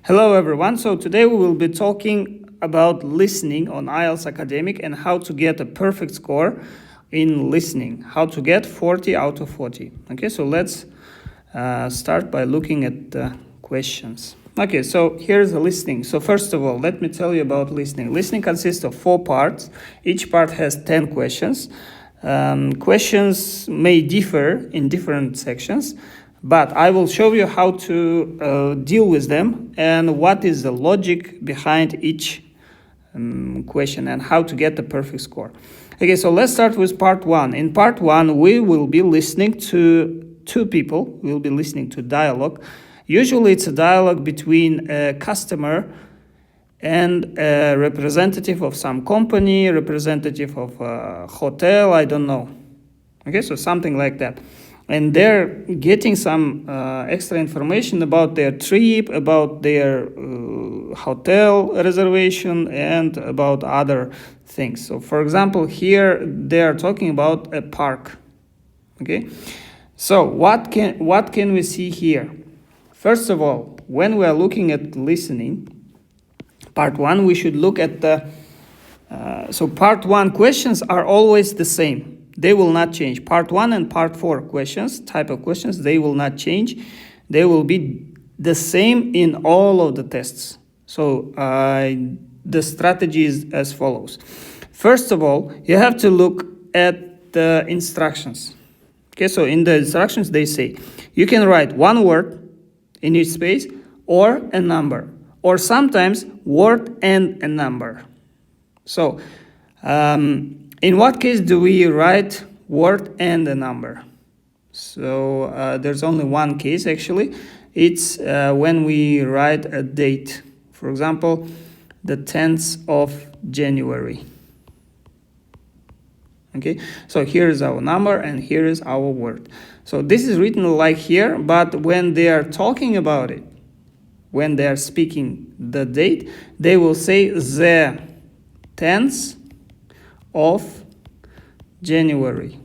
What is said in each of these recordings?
Hello everyone, so today we will be talking about listening on IELTS Academic and how to get a perfect score in listening, how to get 40 out of 40. Okay, so let's start by looking at the questions. Okay, so here's the listening. So first of all, let me tell you about listening. Listening consists of 4 parts. Each part has 10 questions. Questions may differ in different sections, but I will show you how to deal with them and what is the logic behind each question and how to get the perfect score. Okay, so let's start with part 1. In part 1, we will be listening to 2 people. We will be listening to dialogue. Usually it's a dialogue between a customer and a representative of some company, representative of a hotel, I don't know. Okay, so something like that. And they're getting some extra information about their trip, about their hotel reservation, and about other things. So, for example, here they are talking about a park. Okay, so what can we see here? First of all, when we are looking at listening, part 1, we should look at the. So part 1 questions are always the same. They will not change. Part 1 and part 4 questions, type of questions, they will not change. They will be the same in all of the tests. So the strategy is as follows. First of all, you have to look at the instructions. Okay, so in the instructions they say, you can write one word in each space or a number, or sometimes word and a number. So, in what case do we write word and a number? So there's only one case actually. It's when we write a date. For example, the 10th of January. Okay, so here is our number and here is our word. So this is written like here, but when they are talking about it, when they are speaking the date, they will say the 10th of January.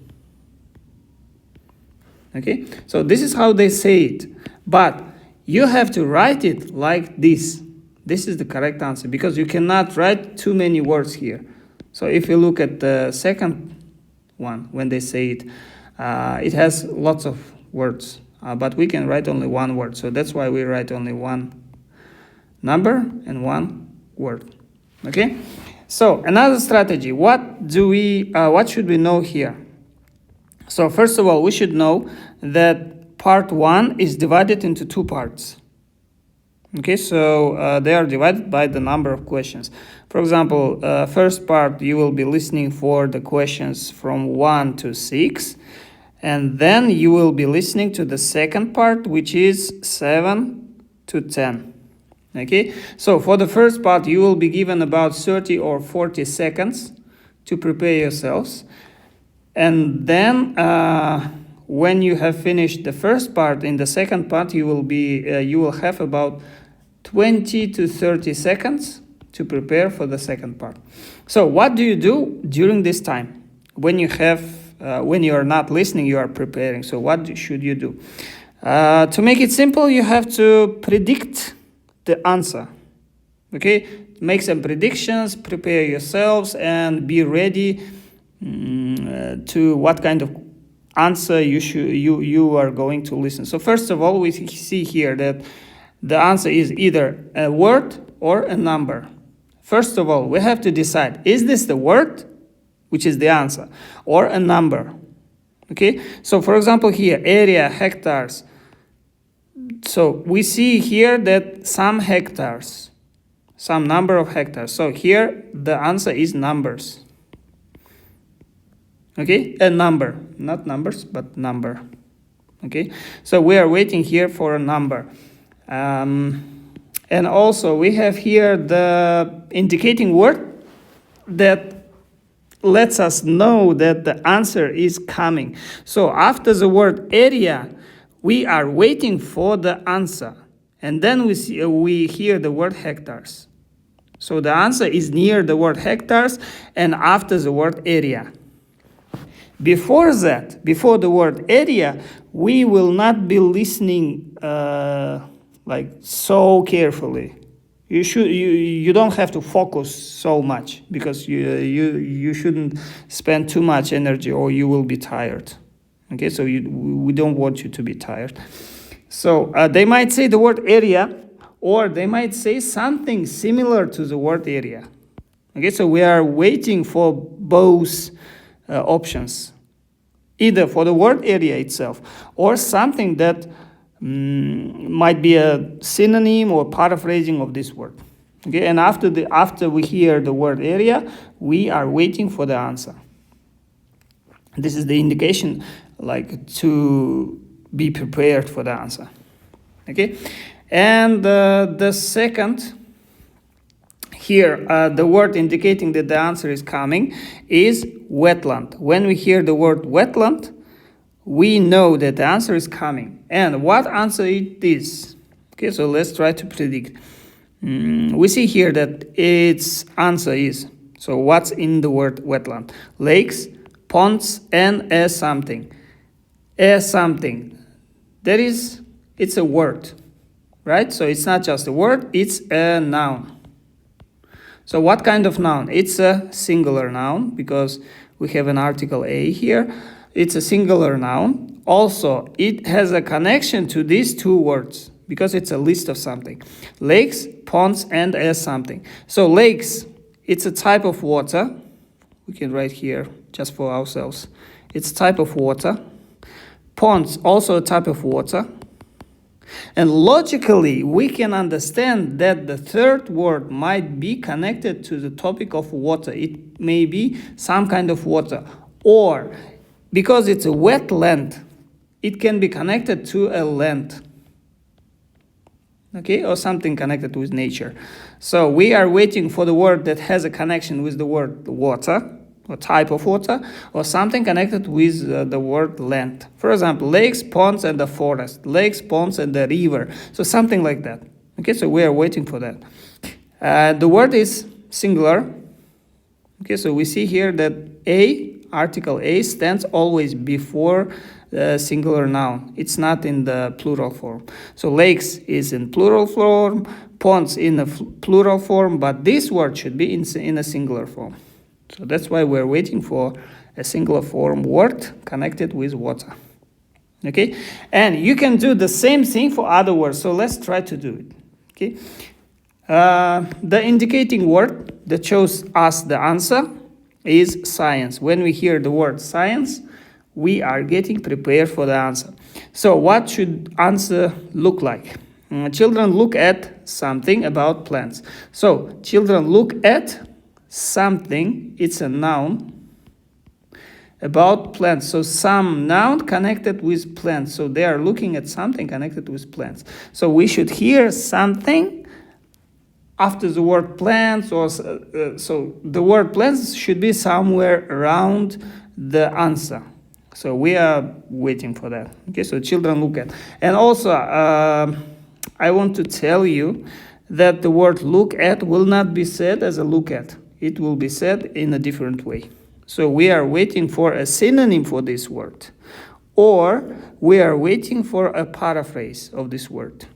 Okay, so this is how they say it, but you have to write it like this. This is the correct answer because you cannot write too many words here. So if you look at the second one, when they say it, it has lots of words, but we can write only one word. So that's why we write only one number and one word. Okay. So another strategy, what should we know here? So first of all, we should know that part 1 is divided into 2 parts. Okay, so they are divided by the number of questions. For example, first part, you will be listening for the questions from 1 to 6. And then you will be listening to the second part, which is 7 to 10. Okay, so for the first part, you will be given about 30 or 40 seconds to prepare yourselves. And then when you have finished the first part, in the second part, you will have about 20 to 30 seconds to prepare for the second part. So what do you do during this time? When you are not listening, you are preparing. So what should you do? To make it simple, you have to predict the answer. Okay, make some predictions, prepare yourselves, and be ready to what kind of answer you are going to listen. So first of all, we see here that the answer is either a word or a number. First of all, we have to decide, is this the word, which is the answer, or a number? Okay, so for example here, area, hectares. So we see here that some hectares, some number of hectares. So here the answer is numbers. Okay, a number, not numbers, but number. Okay, so we are waiting here for a number. And also we have here the indicating word that lets us know that the answer is coming. So after the word area, we are waiting for the answer. And then we hear the word hectares. So the answer is near the word hectares and after the word area. Before that, before the word area, we will not be listening like so carefully. You don't have to focus so much, because you shouldn't spend too much energy or you will be tired. Okay, so we don't want you to be tired. So they might say the word area, or they might say something similar to the word area. Okay, so we are waiting for both options, either for the word area itself or something that might be a synonym or paraphrasing of this word. Okay, and after we hear the word area, we are waiting for the answer. This is the indication, like, to be prepared for the answer. Okay, and the second here, the word indicating that the answer is coming is wetland. When we hear the word wetland, we know that the answer is coming. And what answer it is? Okay, so let's try to predict. We see here that its answer is, so what's in the word wetland? Lakes, ponds, and a something. A something. It's a word, right? So it's not just a word, it's a noun. So what kind of noun? It's a singular noun, because we have an article A here. It's a singular noun. Also, it has a connection to these two words, because it's a list of something. Lakes, ponds, and a something. So lakes, it's a type of water. We can write here just for ourselves. It's a type of water. Ponds, also a type of water. And logically, we can understand that the third word might be connected to the topic of water. It may be some kind of water. Or, because it's a wetland, it can be connected to a land. Okay, or something connected with nature. So we are waiting for the word that has a connection with the word water, or type of water, or something connected with the word land. For example, lakes, ponds, and the forest. Lakes, ponds, and the river. So something like that. Okay, so we are waiting for that. The word is singular. Okay, so we see here that article A stands always before the singular noun. It's not in the plural form. So lakes is in plural form, ponds in a plural form, but this word should be in a singular form. So that's why we're waiting for a singular form word connected with water. Okay, and you can do the same thing for other words. So let's try to do it. Okay, the indicating word that shows us the answer is science. When we hear the word science, we are getting prepared for the answer. So what should answer look like? Children look at something about plants. So children look at something, it's a noun, about plants. So some noun connected with plants. So they are looking at something connected with plants. So we should hear something after the word plants, or so the word plants should be somewhere around the answer. So we are waiting for that. Okay, so children look at. And also, I want to tell you that the word look at will not be said as a look at. It will be said in a different way. So we are waiting for a synonym for this word, or we are waiting for a paraphrase of this word.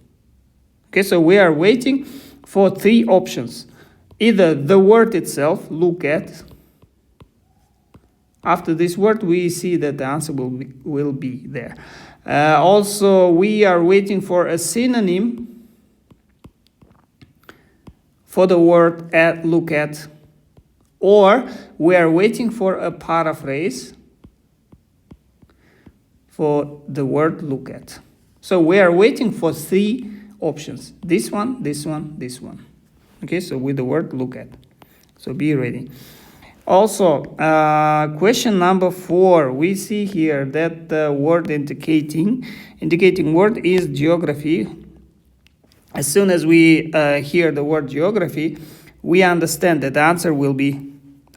Okay, so we are waiting for three options. Either the word itself, look at. After this word, we see that the answer will be there. Also, we are waiting for a synonym for the word at, look at. Or we are waiting for a paraphrase for the word look at. So we are waiting for three options. This one, this one, this one. Okay, so with the word look at. So be ready. Also, question number 4, we see here that the word indicating word is geography. As soon as we hear the word geography, we understand that the answer will be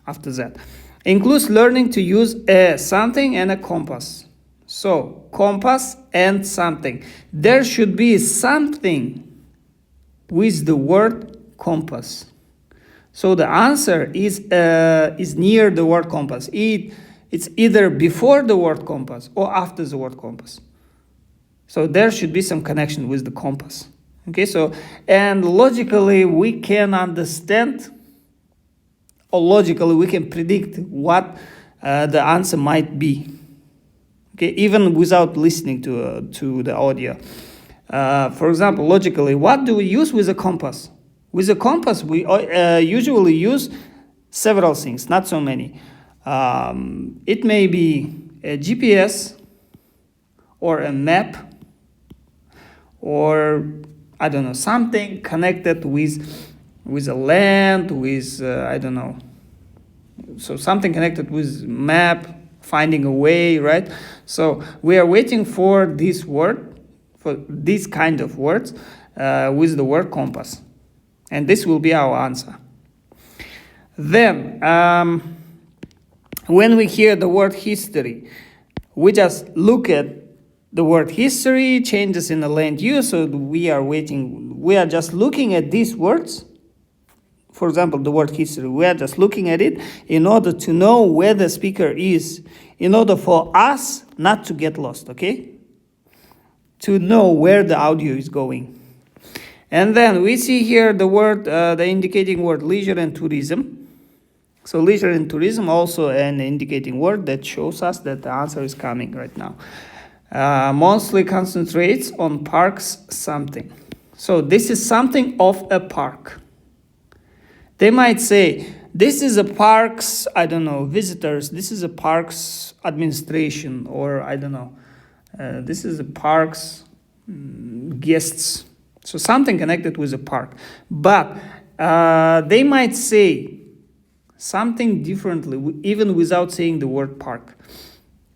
after that. Includes learning to use a something and a compass. So, compass and something. There should be something with the word compass. So the answer is near the word compass. It's either before the word compass or after the word compass. So there should be some connection with the compass. Okay, so, and logically we can understand, or logically we can predict what the answer might be. Okay, even without listening to the audio. For example, logically, what do we use with a compass? With a compass, we usually use several things, not so many. It may be a GPS or a map, or I don't know, something connected with a land, with I don't know. So something connected with map, finding a way, right? So we are waiting for this word, for this kind of words with the word compass. And this will be our answer. Then, when we hear the word history, we just look at the word history, changes in the land use, so we are just looking at these words. For example, the word history, we are just looking at it in order to know where the speaker is, in order for us not to get lost, okay? To know where the audio is going. And then we see here the word, the indicating word leisure and tourism. So leisure and tourism also an indicating word that shows us that the answer is coming right now. Mostly concentrates on parks something. So this is something of a park. They might say, this is a park's, I don't know, visitors. This is a park's administration, or I don't know. This is a park's guests. So something connected with a park. But they might say something differently, even without saying the word park.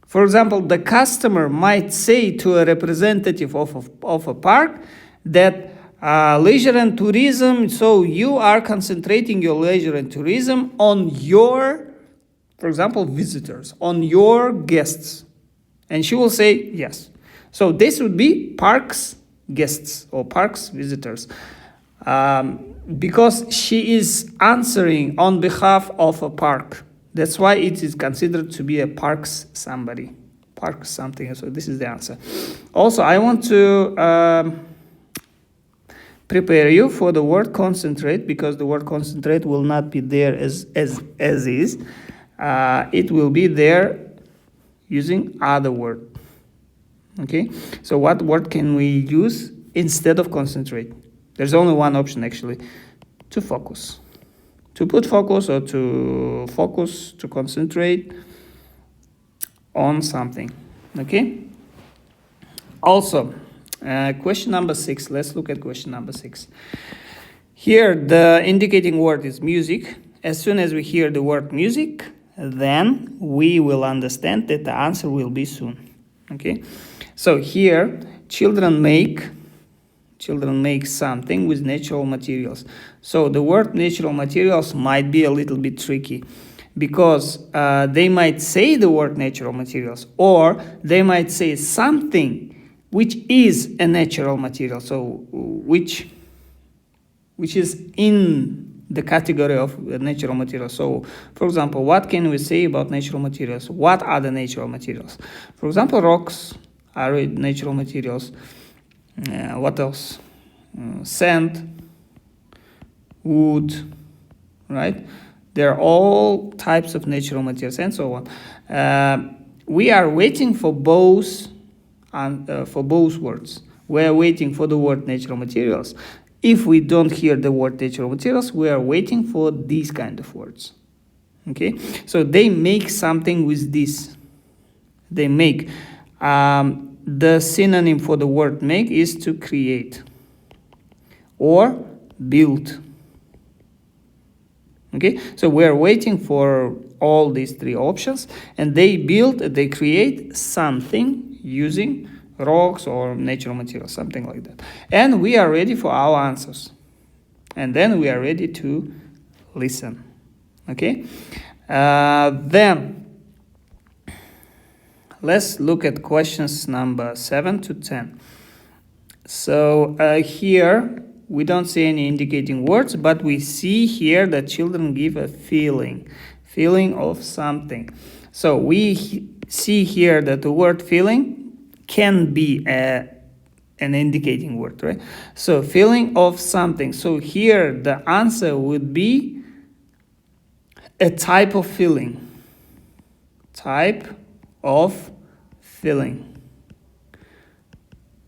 For example, the customer might say to a representative of a park that leisure and tourism, so you are concentrating your leisure and tourism on your, for example, visitors, on your guests. And she will say yes. So this would be parks guests or parks visitors. Because she is answering on behalf of a park. That's why it is considered to be a parks somebody. Parks something. So this is the answer. Also, I want to prepare you for the word concentrate, because the word concentrate will not be there as is. It will be there using other word. Okay, so what word can we use instead of concentrate? There's only one option actually, to focus. To put focus, or to focus, to concentrate on something. Okay. Also, question number 6. Let's look at question number 6. Here, the indicating word is music. As soon as we hear the word music, then we will understand that the answer will be soon. Okay. So here, children make something with natural materials. So the word natural materials might be a little bit tricky, because they might say the word natural materials, or they might say something which is a natural material, so which is in the category of natural materials. So, for example, what can we say about natural materials? What are the natural materials? For example, rocks are natural materials. What else? Sand, wood, right? They're all types of natural materials, and so on. We are waiting for both words. We are waiting for the word natural materials. If we don't hear the word natural materials, we are waiting for these kind of words. Okay, so they make something with this. They make. The synonym for the word make is to create or build. Okay, so we're waiting for all these three options, and they create something using rocks or natural materials, something like that. And we are ready for our answers. And then we are ready to listen. Okay, then let's look at questions number 7 to 10. So here we don't see any indicating words, but we see here that children give a feeling of something. So we see here that the word feeling can be a an indicating word, right? So feeling of something. So here the answer would be a type of feeling. Type of feeling.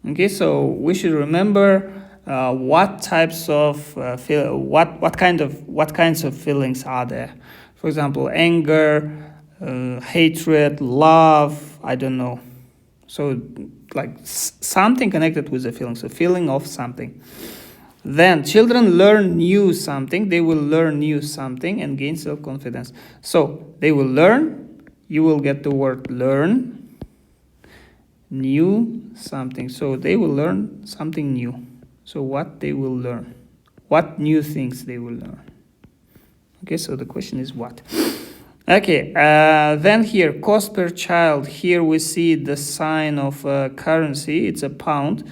Okay, so we should remember what types of what kinds of feelings are there. For example, anger, hatred, love. I don't know. So like something connected with the feeling. So feeling of something. Then children learn new something. They will learn new something and gain self-confidence. So they will learn. You will get the word learn. New something. So they will learn something new. So what they will learn. What new things they will learn. Okay, so the question is what. Okay, then here, cost per child. Here we see the sign of currency. It's a pound.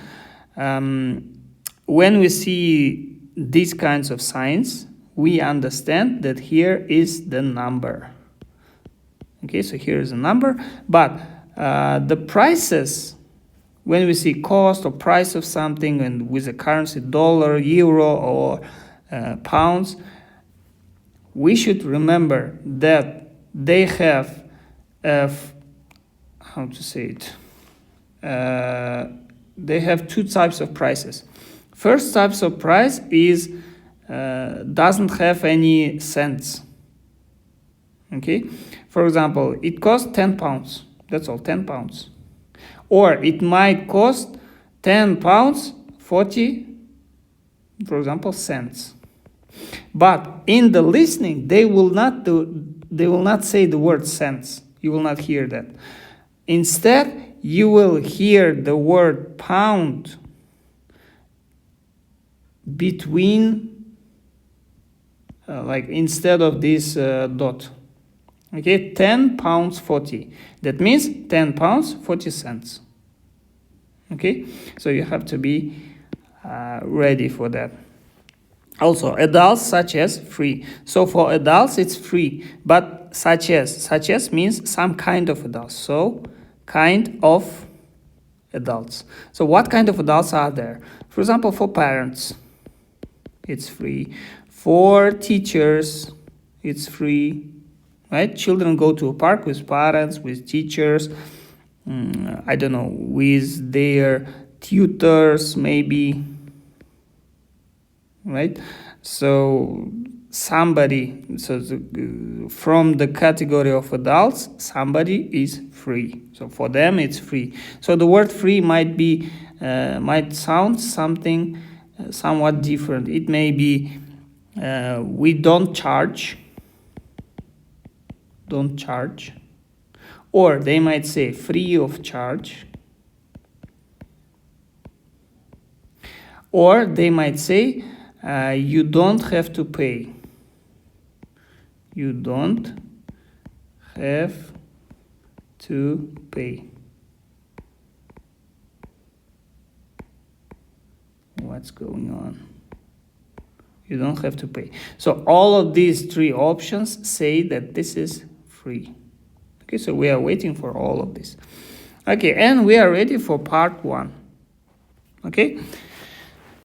When we see these kinds of signs, we understand that here is the number. Okay, so here is a number. But the prices, when we see cost or price of something and with a currency dollar, euro, or pounds, we should remember that they have, how to say it, they have two types of prices. First types of price is doesn't have any cents. Okay, for example, it costs 10 pounds. That's all, 10 pounds. Or it might cost 10 pounds, 40, for example, cents. But in the listening, they will not say the word cents. You will not hear that. Instead, you will hear the word pound between, like instead of this dot. Okay, 10 pounds 40. That means 10 pounds 40 cents. Okay, so you have to be ready for that. Also, adults such as free. So for adults, it's free. But such as means some kind of adults. So kind of adults. So what kind of adults are there? For example, for parents, it's free. For teachers, it's free. Right? Children go to a park with parents, with teachers, I don't know, with their tutors maybe. Right? So somebody, from the category of adults, somebody is free. So for them, it's free. So the word free might sound something somewhat different. It may be we don't charge. Or they might say free of charge. Or they might say you don't have to pay. You don't have to pay. What's going on? You don't have to pay. So all of these three options say that this is free. Okay, so we are waiting for all of this. Okay, and we are ready for part 1. Okay.